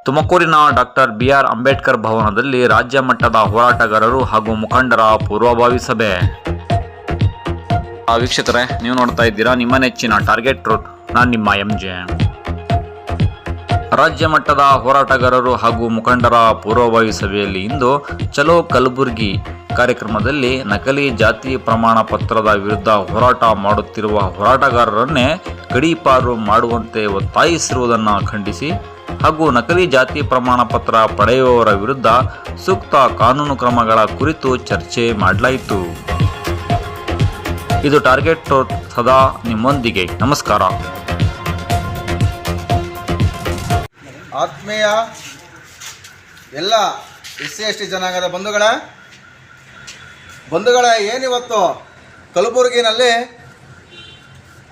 ತುಮಕೂರಿನ doctor BR Ambedkar ಭವನದಲ್ಲಿ ರಾಜ್ಯ ಮಟ್ಟದ ಹೋರಾಟಗಾರರು ಹಾಗೂ ಮುಖಂಡರ ಪೂರ್ವಭಾವಿ ಸಭೆ. ವೀಕ್ಷಕರೇ, ನೀವು ನೋಡ್ತಾ ಇದ್ದೀರಾ ನಿಮ್ಮ ನೆಚ್ಚಿನ ಟಾರ್ಗೆಟ್ ಟ್ರೂತ್. ನಾನು ನಿಮ್ಮ MJ. ರಾಜ್ಯ ಮಟ್ಟದ ಹೋರಾಟಗಾರರು ಹಾಗೂ ಮುಖಂಡರ ಪೂರ್ವಭಾವಿ ಸಭೆಯಲ್ಲಿ ಇಂದು ಚಲೋ ಕಲಬುರ್ಗಿ ಕಾರ್ಯಕ್ರಮದಲ್ಲಿ ನಕಲಿ ಜಾತಿ ಪ್ರಮಾಣ ಪತ್ರದ ವಿರುದ್ಧ ಹೋರಾಟ ಮಾಡುತ್ತಿರುವ ಹೋರಾಟಗಾರರನ್ನೇ ಗಡೀಪಾರು ಮಾಡುವಂತೆ ಒತ್ತಾಯಿಸಿರುವುದನ್ನು ಖಂಡಿಸಿ ಹಾಗೂ ನಕಲಿ ಜಾತಿ ಪ್ರಮಾಣ ಪತ್ರ ಪಡೆಯುವವರ ವಿರುದ್ಧ ಸೂಕ್ತ ಕಾನೂನು ಕ್ರಮಗಳ ಕುರಿತು ಚರ್ಚೆ ಮಾಡಲಾಯಿತು. ಇದು ಟಾರ್ಗೆಟ್ ಟ್ರೂತ್, ಸದಾ ನಿಮ್ಮೊಂದಿಗೆ. ನಮಸ್ಕಾರ. ಆತ್ಮೀಯ ಎಲ್ಲ SC/ST ಜನಾಂಗದ ಬಂಧುಗಳೇ, ಏನಿವತ್ತು ಕಲಬುರಗಿನಲ್ಲಿ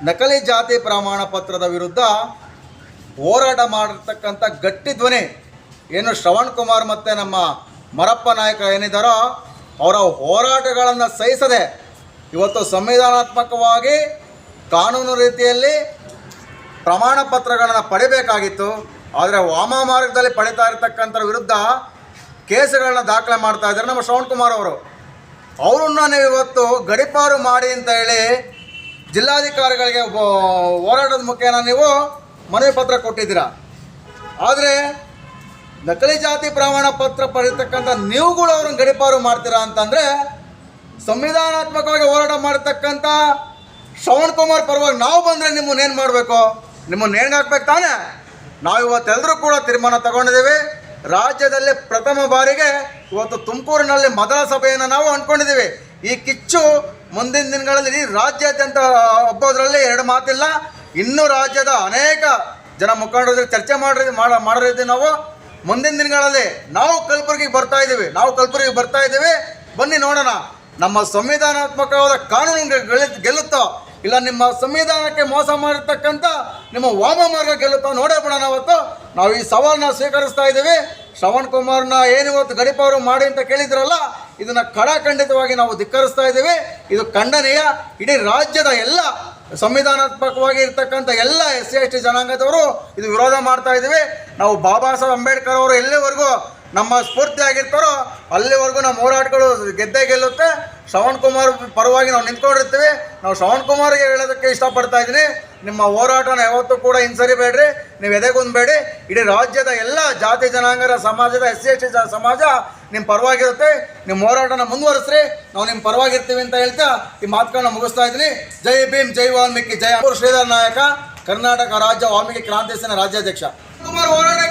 ನಕಲಿ ಜಾತಿ ಪ್ರಮಾಣ ಪತ್ರದ ವಿರುದ್ಧ ಹೋರಾಟ ಮಾಡಿರ್ತಕ್ಕಂಥ ಗಟ್ಟಿ ಧ್ವನಿ ಏನು ಶ್ರವಣ್ ಕುಮಾರ್ ಮತ್ತು ನಮ್ಮ ಮರಪ್ಪ ನಾಯಕ ಏನಿದ್ದಾರೋ ಅವರ ಹೋರಾಟಗಳನ್ನು ಸಹಿಸದೆ ಇವತ್ತು ಸಂವಿಧಾನಾತ್ಮಕವಾಗಿ ಕಾನೂನು ರೀತಿಯಲ್ಲಿ ಪ್ರಮಾಣ ಪತ್ರಗಳನ್ನು ಪಡಿಬೇಕಾಗಿತ್ತು. ಆದರೆ ವಾಮ ಮಾರ್ಗದಲ್ಲಿ ಪಡಿತಾ ಇರ್ತಕ್ಕಂಥ ವಿರುದ್ಧ ಕೇಸುಗಳನ್ನ ದಾಖಲೆ ಮಾಡ್ತಾ ಇದ್ದಾರೆ ನಮ್ಮ ಶ್ರವಣ್ ಕುಮಾರ್ ಅವರನ್ನು ನೀವು ಇವತ್ತು ಗಡೀಪಾರು ಮಾಡಿ ಅಂತ ಹೇಳಿ ಜಿಲ್ಲಾಧಿಕಾರಿಗಳಿಗೆ ಹೋರಾಟದ ಮುಖೇನ ನೀವು ಮನವಿ ಪತ್ರ ಕೊಟ್ಟಿದ್ದೀರಾ. ಆದರೆ ನಕಲಿ ಜಾತಿ ಪ್ರಮಾಣ ಪತ್ರ ಪಡೆಯತಕ್ಕಂಥ ನೀವುಗಳು ಅವ್ರನ್ನ ಗಡೀಪಾರು ಮಾಡ್ತೀರಾ ಅಂತಂದರೆ ಸಂವಿಧಾನಾತ್ಮಕವಾಗಿ ಹೋರಾಟ ಮಾಡತಕ್ಕಂಥ ಶ್ರವಣ್ ಕುಮಾರ್ ಪರವಾಗಿ ನಾವು ಬಂದರೆ ನಿಮ್ಮನ್ನೇನು ಮಾಡಬೇಕು? ನಿಮ್ಮನ್ನು ನೇಣು ಹಾಕ್ಬೇಕು ತಾನೇ? ನಾವು ಇವತ್ತೆಲ್ಲರೂ ಕೂಡ ತೀರ್ಮಾನ ತಗೊಂಡಿದ್ದೀವಿ. ರಾಜ್ಯದಲ್ಲಿ ಪ್ರಥಮ ಬಾರಿಗೆ ಇವತ್ತು ತುಮಕೂರಿನಲ್ಲಿ ಮೊದಲ ಸಭೆಯನ್ನು ನಾವು ಅಂದ್ಕೊಂಡಿದ್ದೀವಿ. ಈ ಕಿಚ್ಚು ಮುಂದಿನ ದಿನಗಳಲ್ಲಿ ರಾಜ್ಯಾದ್ಯಂತ ಹಬ್ಬೋದ್ರಲ್ಲಿ ಎರಡು ಮಾತಿಲ್ಲ. ಇನ್ನೂ ರಾಜ್ಯದ ಅನೇಕ ಜನ ಮುಖಂಡರ ಜೊತೆ ಚರ್ಚೆ ಮಾಡಿದ್ದೀವಿ. ನಾವು ಮುಂದಿನ ದಿನಗಳಲ್ಲಿ ನಾವು ಕಲಬುರಗಿಗೆ ಬರ್ತಾ ಇದ್ದೀವಿ. ಬನ್ನಿ ನೋಡೋಣ, ನಮ್ಮ ಸಂವಿಧಾನಾತ್ಮಕವಾದ ಕಾನೂನು ಗೆಲ್ಲುತ್ತೋ ಇಲ್ಲ ನಿಮ್ಮ ಸಂವಿಧಾನಕ್ಕೆ ಮೋಸ ಮಾಡಿರ್ತಕ್ಕಂಥ ನಿಮ್ಮ ವಾಮ ಮಾರ್ಗ ಗೆಲ್ಲುತ್ತೋ ನೋಡೇ ಬಿಡೋಣ. ಅವತ್ತು ನಾವು ಈ ಸವಾಲನ್ನ ಸ್ವೀಕರಿಸ್ತಾ ಇದ್ದೀವಿ. ಶ್ರವಣ್ ಕುಮಾರ್ನ ಏನಿವತ್ತು ಗಡೀಪಾರು ಮಾಡಿ ಅಂತ ಕೇಳಿದ್ರಲ್ಲ, ಇದನ್ನು ಖಡಾಖಂಡಿತವಾಗಿ ನಾವು ಧಿಕ್ಕರಿಸ್ತಾ ಇದ್ದೀವಿ. ಇದು ಖಂಡನೀಯ. ಇಡೀ ರಾಜ್ಯದ ಎಲ್ಲ ಸಂವಿಧಾನಾತ್ಮಕವಾಗಿ ಇರ್ತಕ್ಕಂಥ ಎಲ್ಲ SC/ST ಜನಾಂಗದವರು ಇದು ವಿರೋಧ ಮಾಡ್ತಾ ಇದ್ದೀವಿ. ನಾವು ಬಾಬಾ ಸಾಹೇಬ್ ಅಂಬೇಡ್ಕರ್ ಅವರು ಎಲ್ಲಿವರೆಗೂ ನಮ್ಮ ಸ್ಫೂರ್ತಿ ಆಗಿರ್ತಾರೋ ಅಲ್ಲಿವರೆಗೂ ನಮ್ಮ ಹೋರಾಟಗಳು ಗೆದ್ದೇ ಗೆಲ್ಲುತ್ತೆ. ಶ್ರವಣ್ ಕುಮಾರ್ ಪರವಾಗಿ ನಾವು ನಿಂತ್ಕೊಂಡಿರ್ತೀವಿ. ನಾವು ಶ್ರವಣ್ ಕುಮಾರ್ಗೆ ಹೇಳೋದಕ್ಕೆ ಇಷ್ಟಪಡ್ತಾ ಇದ್ದೀನಿ, ನಿಮ್ಮ ಹೋರಾಟನ ಯಾವತ್ತೂ ಕೂಡ ಹಿಂಸರಿಬೇಡ್ರಿ, ನೀವು ಎದೆಗುಂದಬೇಡಿ. ಇಡೀ ರಾಜ್ಯದ ಎಲ್ಲ ಜಾತಿ ಜನಾಂಗದ ಸಮಾಜದ SC/ST ಸಮಾಜ ನಿಮ್ಮ ಪರವಾಗಿರುತ್ತೆ. ನಿಮ್ಮ ಹೋರಾಟನ ಮುಂದುವರಿಸ್ರಿ, ನಾವು ನಿಮ್ಮ ಪರವಾಗಿರ್ತೀವಿ ಅಂತ ಹೇಳ್ತಾ ಈ ಮಾತುಗಳನ್ನ ಮುಗಿಸ್ತಾ ಇದ್ದೀನಿ. ಜೈ ಭೀಮ್, ಜೈ ವಾಲ್ಮೀಕಿ, ಜೈ ಶ್ರೀಧರ್ ನಾಯಕ, ಕರ್ನಾಟಕ ರಾಜ್ಯ ವಾಲ್ಮೀಕಿ ಕ್ರಾಂತಿ ಸೇನಾ ರಾಜ್ಯಾಧ್ಯಕ್ಷ. ಕುಮಾರ್ ಹೋರಾಟ